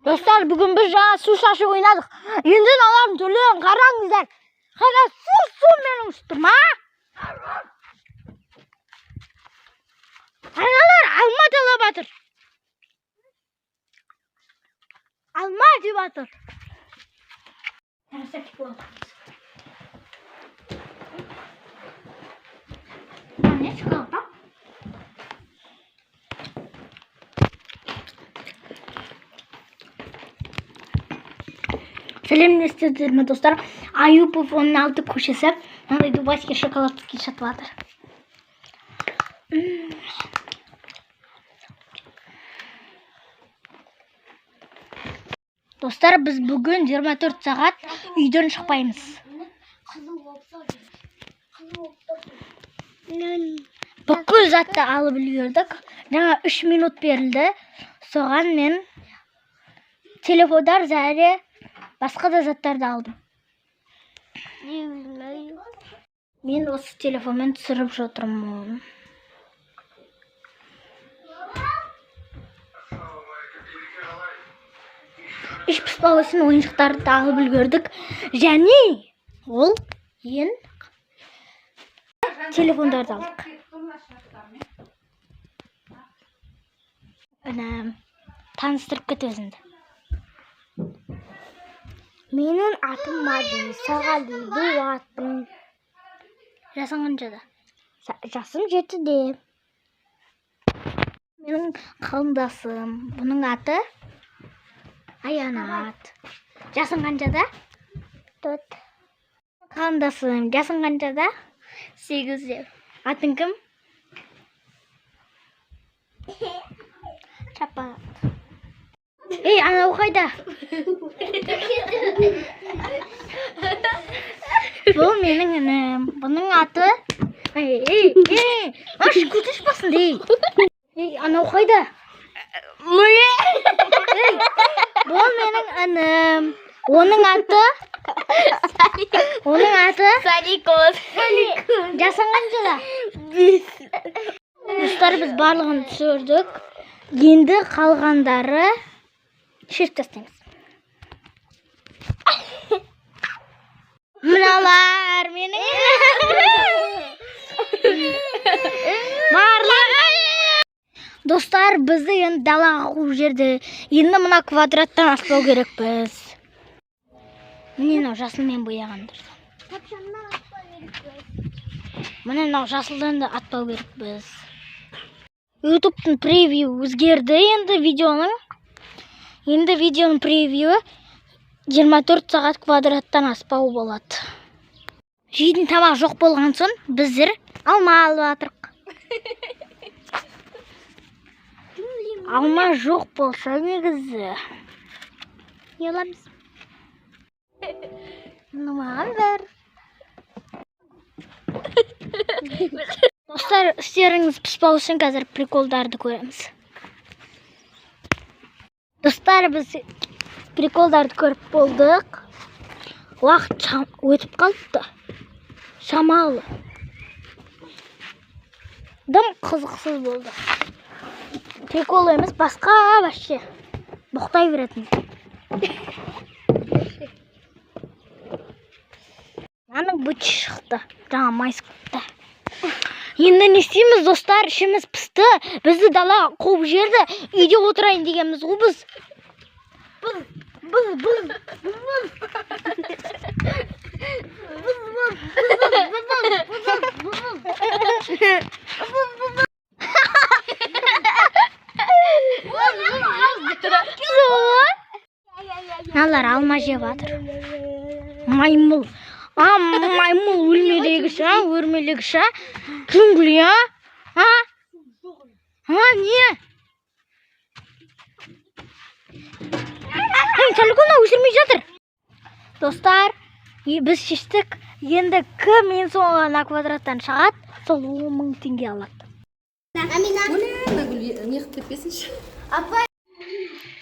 Dostlar, bugün biz жаңа су шашып ойнадық. Енді алам түрлерін қараңыздар. Қара су менің үстім, Аналар алма талап жатыр. Алма жеп жатыр. Не çıkardı? Сәлеметсіздер ме, достар? Аюпов 16 көшесі. Мынандай дубайский шоколадки сатып жатыр. Достар, біз бүгін 24 сағат үйден шықпаймыз. Бүкіл затты алып үлгердік. Жаңа 3 минут берілді. Соған мен телефондар, зәре, басқа да заттарды алдым. Мен осы телефонмен түсіріп жатырмын. Іш піспау үшін ойыншықтарды алып үлгердік. Және ол ең телефондарды алдық. Таныстырып кет өзіңді. Менің атым Мади, саған дейді атым. Жасың қаншада? Жасым 7-де. Менің қалыңдасым. Бұның аты Аянат. Жасың қаншада? 4. Қалыңдасым. Жасың қаншада? 8-де. Атың кім? Чапат. Ей, анау қайда? Бұл менің інім. Бұның аты... Ей, аш көтешпасын дей. Ей, анау қайда? Бұл менің інім. Оның аты... Саликос. Жасың қаншада? 5. Достар, біз барлығын түсірдік. Енді қалғандары шешіп тастаймыз. Мыналар менің Достар, бізді енді далаға қуып жерді. Енді мына квадраттан аспау керек біз. Міне жасылмен бояғандар. Міне жасылдан да атпау керек біз. YouTube'тың превью өзгерді енді видеоның. Енді видеоның превьюі 24 сағат квадраттан аспау болады. Жейтін тамақ жоқ болған соң біздер алма алып жатырық. Алма жоқ болса негізі еламыз. Маған бер. Достар, істеріңіз піспау үшін қазір приколдарды көреміз. Достар, біз приколдарды көріп болдық. Уақыт өтіп қалыпты. Шамалы. Дым қызықсыз болды. Прикол емес, басқа вообще. Боқтай беретін. Аның бүт шықты. Жаңа майыс қыпты. Енді не істейміз, достар, ішіміз пісті. Бізді дала қуып жерді. Үйде отырайын дегенбіз ғой біз. Налар алма жеп жатыр. Маймыл. Маймыл өлмелегіш, өрмелегіш, жүңгіл, не? Телефонда өшірмей жатыр. Достар, біз шештік. Енді кім ең соңына квадраттан шығады, сол 10.000 теңге алады.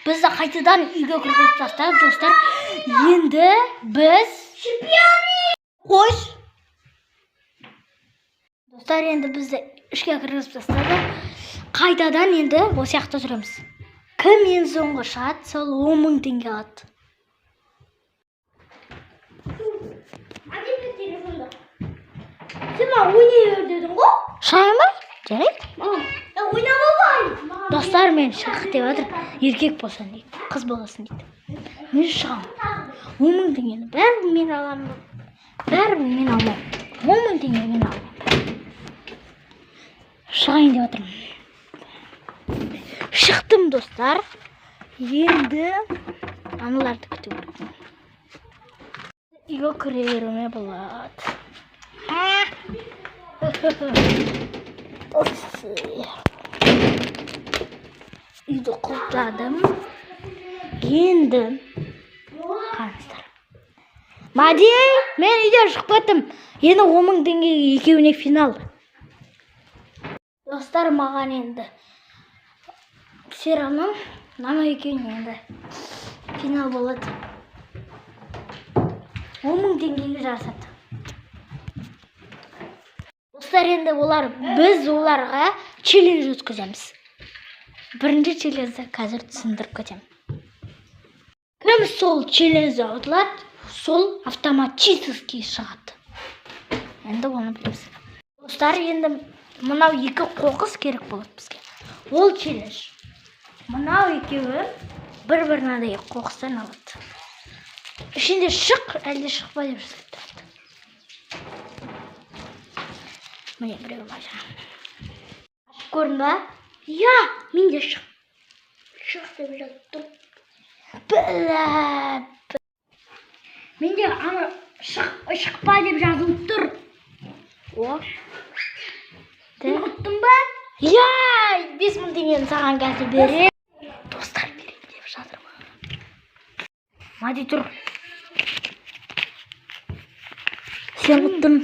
Бізді қайтадан үйге кіргізіп тастады, достар. Енді біз қойш. Достар, енді бізді ішке кіргізіп тастады. Қайтадан енді осы жақта жүреміз. Кім ең соңғы шығады, сол 10.000 теңге алады. Сен ойнай бер дедің ғой? Шайын ба? Жарайды. Ойнама бай. Достар мен шығық деп жатыр. Еркек болсын дейді, қыз болсын дейді. Мен шығамын. 10.000 теңгені бәрін мен аламын. Бәрін мен алмаймын. 10.000 теңге мен аламын. Шығайын деп жатырмын. Шықтым достар. Енді аналарды күтіп отырмын. Үйге кіре беруіме болады. Үйді құлтадым. Енді қараңыздар. Мади, мен үйден шығып кеттім. Енді 10.000 теңгеге екеуіне финал. Достар, маған енді Серамның мына екеуіне енді финал болады. 10.000 теңгеге жарысады. Достар, енді біз оларға челлендж өткіземіз. Бірінші челленджді қазір түсіндіріп кетемін. Кім сол челленджді ұтылады, сол автоматически шығады. Енді оны білеміз. Достар, енді мынау екі қоқыс керек болады бізге. Ол челлендж. Мынау екеуі бір-бірінен қоқыстан алады. Ішінде шық, әлде шықпа деп жасап тұрады. Міне біреу бажа. Көрдің ба? Я, мен де шық. Шық деп жазып тұр. Мен де ана шықпа деп жазылып тұр. О. Ұқтың ба? Я, 5.000 теңгені саған қазір берем. Достар, берем деп жатыр ма? Мади тұр. Сен ұттың.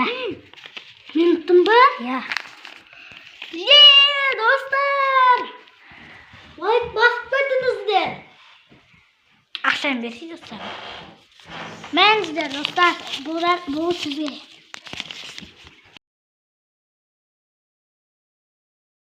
Мен ұттым ба? Я. Достар! Лайк басып кетіңіздер. Ақшаны берсей достар. Мәңіздер достар, бұл сізге.